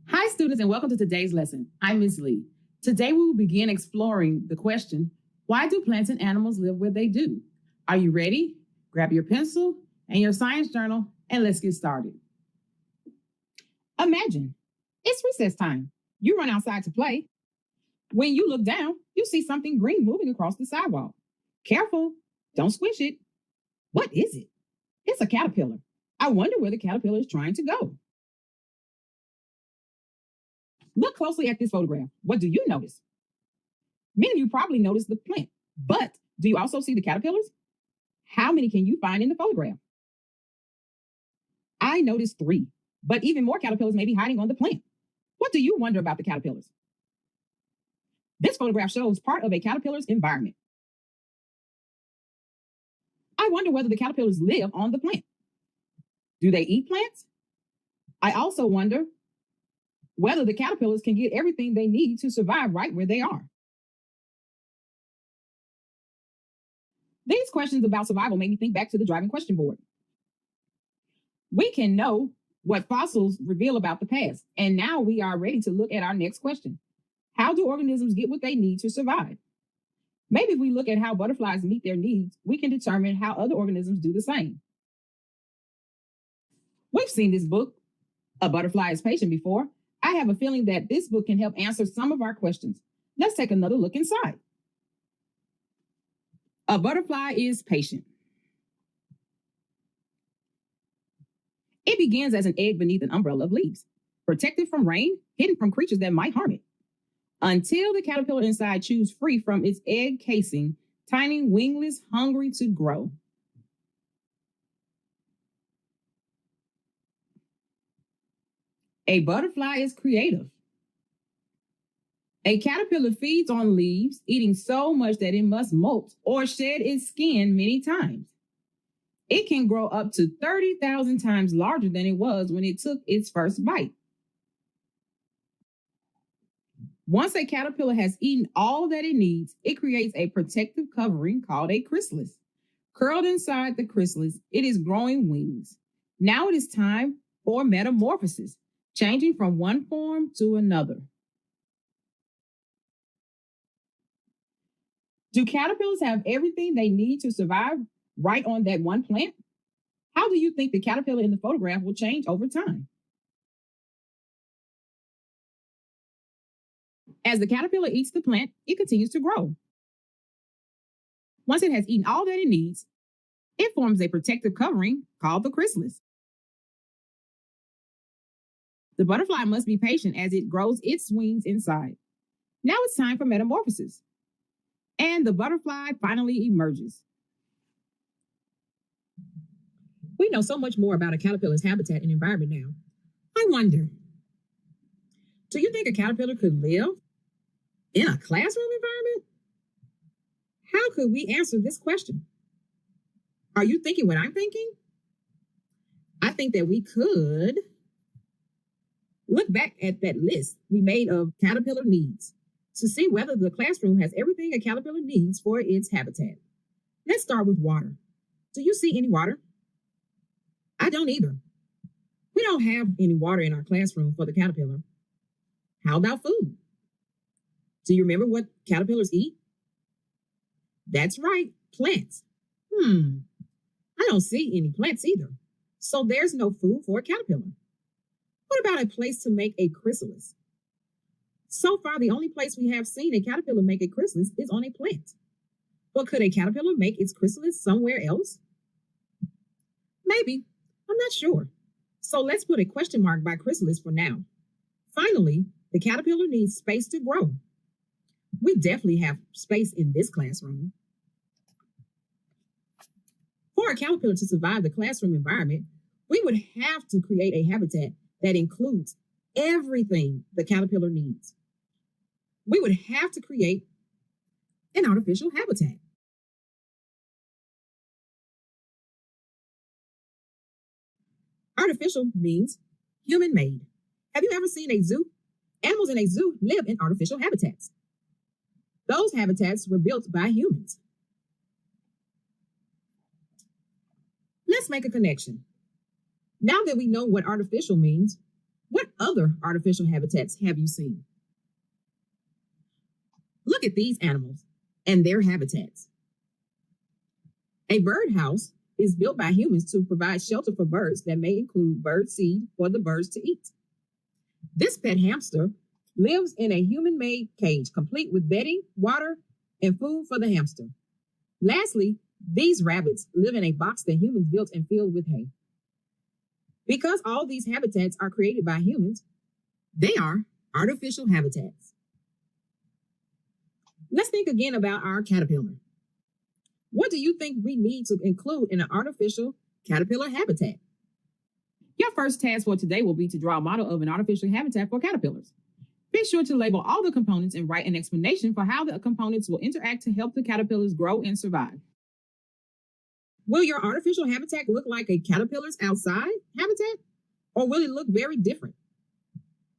Hi, students, and welcome to today's lesson. I'm Ms. Lee. Today, we will begin exploring the question, why do plants and animals live where they do? Are you ready? Grab your pencil and your science journal, and let's get started. Imagine it's recess time. You run outside to play. When you look down, you see something green moving across the sidewalk. Careful, don't squish it. What is it? It's a caterpillar. I wonder where the caterpillar is trying to go. Look closely at this photograph. What do you notice? Many of you probably noticed the plant, but do you also see the caterpillars? How many can you find in the photograph? I noticed 3, but even more caterpillars may be hiding on the plant. What do you wonder about the caterpillars? This photograph shows part of a caterpillar's environment. I wonder whether the caterpillars live on the plant. Do they eat plants? I also wonder whether the caterpillars can get everything they need to survive right where they are. These questions about survival make me think back to the driving question board. We can know what fossils reveal about the past, and now we are ready to look at our next question. How do organisms get what they need to survive? Maybe if we look at how butterflies meet their needs, we can determine how other organisms do the same. We've seen this book, A Butterfly is Patient, before. I have a feeling that this book can help answer some of our questions. Let's take another look inside. A butterfly is patient. It begins as an egg beneath an umbrella of leaves, protected from rain, hidden from creatures that might harm it, until the caterpillar inside chews free from its egg casing, tiny, wingless, hungry to grow. A butterfly is creative. A caterpillar feeds on leaves, eating so much that it must molt or shed its skin many times. It can grow up to 30,000 times larger than it was when it took its first bite. Once a caterpillar has eaten all that it needs, it creates a protective covering called a chrysalis. Curled inside the chrysalis, it is growing wings. Now it is time for metamorphosis, changing from one form to another. Do caterpillars have everything they need to survive right on that one plant? How do you think the caterpillar in the photograph will change over time? As the caterpillar eats the plant, it continues to grow. Once it has eaten all that it needs, it forms a protective covering called the chrysalis. The butterfly must be patient as it grows its wings inside. Now it's time for metamorphosis. And the butterfly finally emerges. We know so much more about a caterpillar's habitat and environment now. I wonder, do you think a caterpillar could live in a classroom environment? How could we answer this question? Are you thinking what I'm thinking? I think that we could look back at that list we made of caterpillar needs to see whether the classroom has everything a caterpillar needs for its habitat. Let's start with water. Do you see any water? I don't either. We don't have any water in our classroom for the caterpillar. How about food? Do you remember what caterpillars eat? That's right, plants. I don't see any plants either. So there's no food for a caterpillar. What about a place to make a chrysalis? So far, the only place we have seen a caterpillar make a chrysalis is on a plant. But could a caterpillar make its chrysalis somewhere else? Maybe. I'm not sure. So let's put a question mark by chrysalis for now. Finally, the caterpillar needs space to grow. We definitely have space in this classroom. For a caterpillar to survive the classroom environment, we would have to create a habitat that includes everything the caterpillar needs. We would have to create an artificial habitat. Artificial means human-made. Have you ever seen a zoo? Animals in a zoo live in artificial habitats. Those habitats were built by humans. Let's make a connection. Now that we know what artificial means, What other artificial habitats have you seen? Look at these animals and their habitats. A birdhouse is built by humans to provide shelter for birds that may include bird seed for the birds to eat. This pet hamster lives in a human-made cage, complete with bedding, water, and food for the hamster. Lastly, these rabbits live in a box that humans built and filled with hay. Because all these habitats are created by humans, they are artificial habitats. Let's think again about our caterpillar. What do you think we need to include in an artificial caterpillar habitat? Your first task for today will be to draw a model of an artificial habitat for caterpillars. Be sure to label all the components and write an explanation for how the components will interact to help the caterpillars grow and survive. Will your artificial habitat look like a caterpillar's outside habitat, or will it look very different?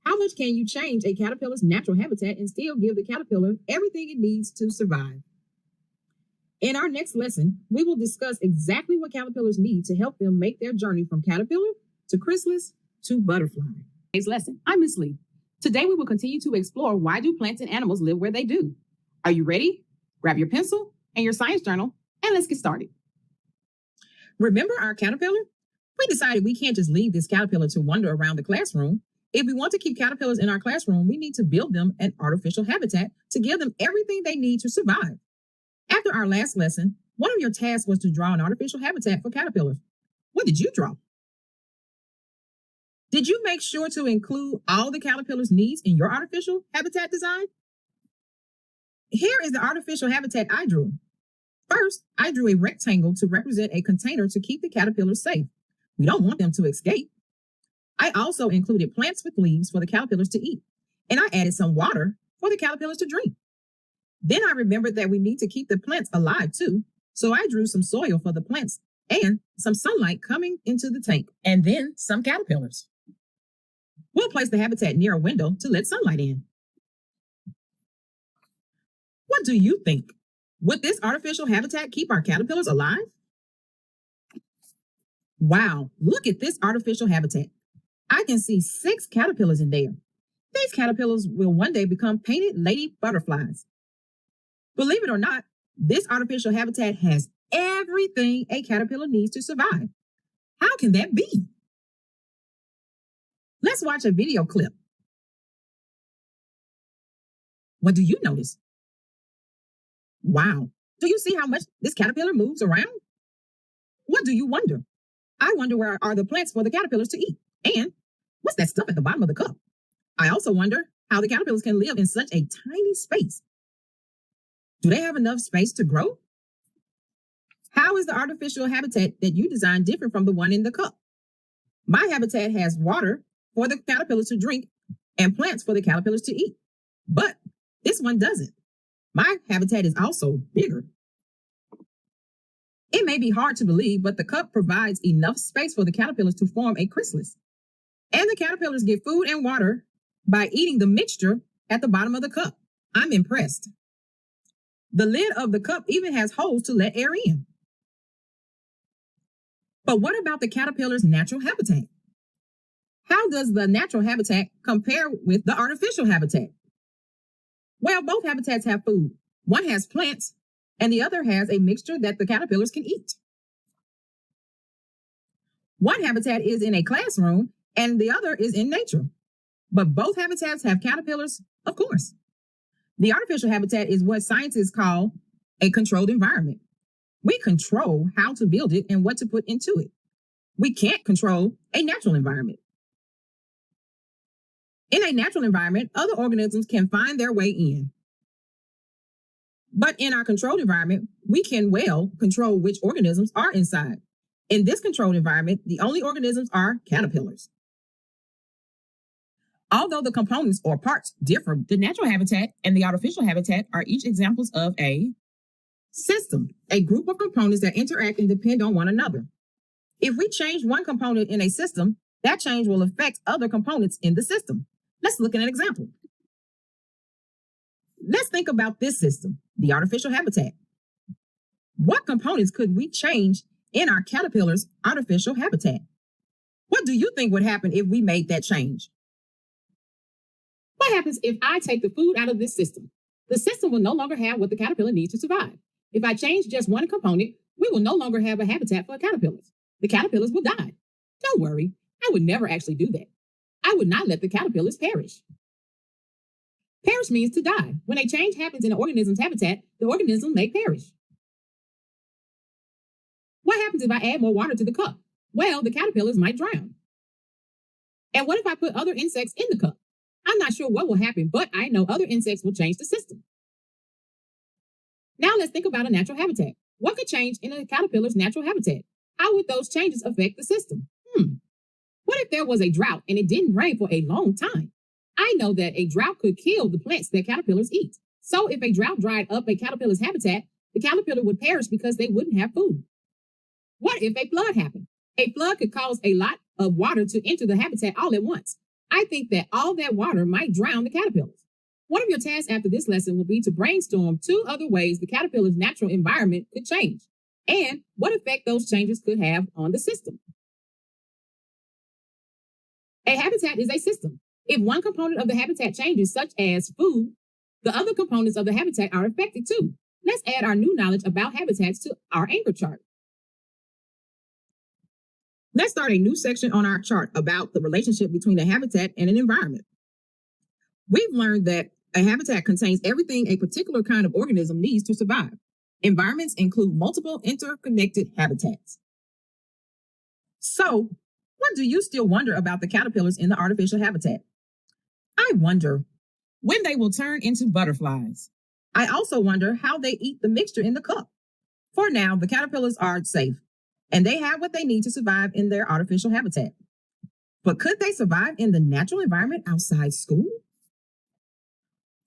How much can you change a caterpillar's natural habitat and still give the caterpillar everything it needs to survive? In our next lesson, we will discuss exactly what caterpillars need to help them make their journey from caterpillar to chrysalis to butterfly. Today's lesson. I'm Miss Lee. Today we will continue to explore why do plants and animals live where they do. Are you ready? Grab your pencil and your science journal and let's get started. Remember our caterpillar? We decided we can't just leave this caterpillar to wander around the classroom. If we want to keep caterpillars in our classroom, we need to build them an artificial habitat to give them everything they need to survive. After our last lesson, one of your tasks was to draw an artificial habitat for caterpillars. What did you draw? Did you make sure to include all the caterpillar's needs in your artificial habitat design? Here is the artificial habitat I drew. First, I drew a rectangle to represent a container to keep the caterpillars safe. We don't want them to escape. I also included plants with leaves for the caterpillars to eat, and I added some water for the caterpillars to drink. Then I remembered that we need to keep the plants alive too, so I drew some soil for the plants and some sunlight coming into the tank, and then some caterpillars. We'll place the habitat near a window to let sunlight in. What do you think? Would this artificial habitat keep our caterpillars alive? Wow, look at this artificial habitat. I can see 6 caterpillars in there. These caterpillars will one day become painted lady butterflies. Believe it or not, this artificial habitat has everything a caterpillar needs to survive. How can that be? Let's watch a video clip. What do you notice? Wow, do you see how much this caterpillar moves around? What do you wonder? I wonder where are the plants for the caterpillars to eat? And what's that stuff at the bottom of the cup? I also wonder how the caterpillars can live in such a tiny space. Do they have enough space to grow? How is the artificial habitat that you designed different from the one in the cup? My habitat has water for the caterpillars to drink and plants for the caterpillars to eat. But this one doesn't. My habitat is also bigger. It may be hard to believe, but the cup provides enough space for the caterpillars to form a chrysalis. And the caterpillars get food and water by eating the mixture at the bottom of the cup. I'm impressed. The lid of the cup even has holes to let air in. But what about the caterpillar's natural habitat? How does the natural habitat compare with the artificial habitat? Well, both habitats have food. One has plants, and the other has a mixture that the caterpillars can eat. One habitat is in a classroom, and the other is in nature. But both habitats have caterpillars, of course. The artificial habitat is what scientists call a controlled environment. We control how to build it and what to put into it. We can't control a natural environment. In a natural environment, other organisms can find their way in. But in our controlled environment, we can well control which organisms are inside. In this controlled environment, the only organisms are caterpillars. Although the components or parts differ, the natural habitat and the artificial habitat are each examples of a system, a group of components that interact and depend on one another. If we change one component in a system, that change will affect other components in the system. Let's look at an example. Let's think about this system, the artificial habitat. What components could we change in our caterpillar's artificial habitat? What do you think would happen if we made that change? What happens if I take the food out of this system? The system will no longer have what the caterpillar needs to survive. If I change just one component, we will no longer have a habitat for caterpillars. The caterpillars will die. Don't worry, I would never actually do that. I would not let the caterpillars perish. Perish means to die. When a change happens in an organism's habitat, the organism may perish. What happens if I add more water to the cup? Well, the caterpillars might drown. And what if I put other insects in the cup? I'm not sure what will happen, but I know other insects will change the system. Now let's think about a natural habitat. What could change in a caterpillar's natural habitat? How would those changes affect the system? What if there was a drought and it didn't rain for a long time? I know that a drought could kill the plants that caterpillars eat. So if a drought dried up a caterpillar's habitat, the caterpillar would perish because they wouldn't have food. What if a flood happened? A flood could cause a lot of water to enter the habitat all at once. I think that all that water might drown the caterpillars. One of your tasks after this lesson will be to brainstorm 2 other ways the caterpillar's natural environment could change and what effect those changes could have on the system. A habitat is a system. If one component of the habitat changes, such as food, the other components of the habitat are affected too. Let's add our new knowledge about habitats to our anchor chart. Let's start a new section on our chart about the relationship between a habitat and an environment. We've learned that a habitat contains everything a particular kind of organism needs to survive. Environments include multiple interconnected habitats. So, what do you still wonder about the caterpillars in the artificial habitat? I wonder when they will turn into butterflies. I also wonder how they eat the mixture in the cup. For now, the caterpillars are safe, and they have what they need to survive in their artificial habitat. But could they survive in the natural environment outside school?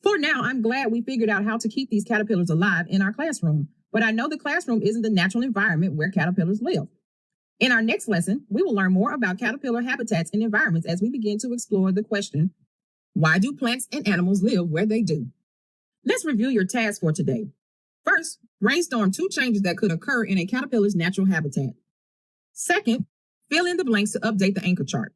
For now, I'm glad we figured out how to keep these caterpillars alive in our classroom, but I know the classroom isn't the natural environment where caterpillars live. In our next lesson, we will learn more about caterpillar habitats and environments as we begin to explore the question, why do plants and animals live where they do? Let's review your tasks for today. First, brainstorm 2 changes that could occur in a caterpillar's natural habitat. Second, fill in the blanks to update the anchor chart.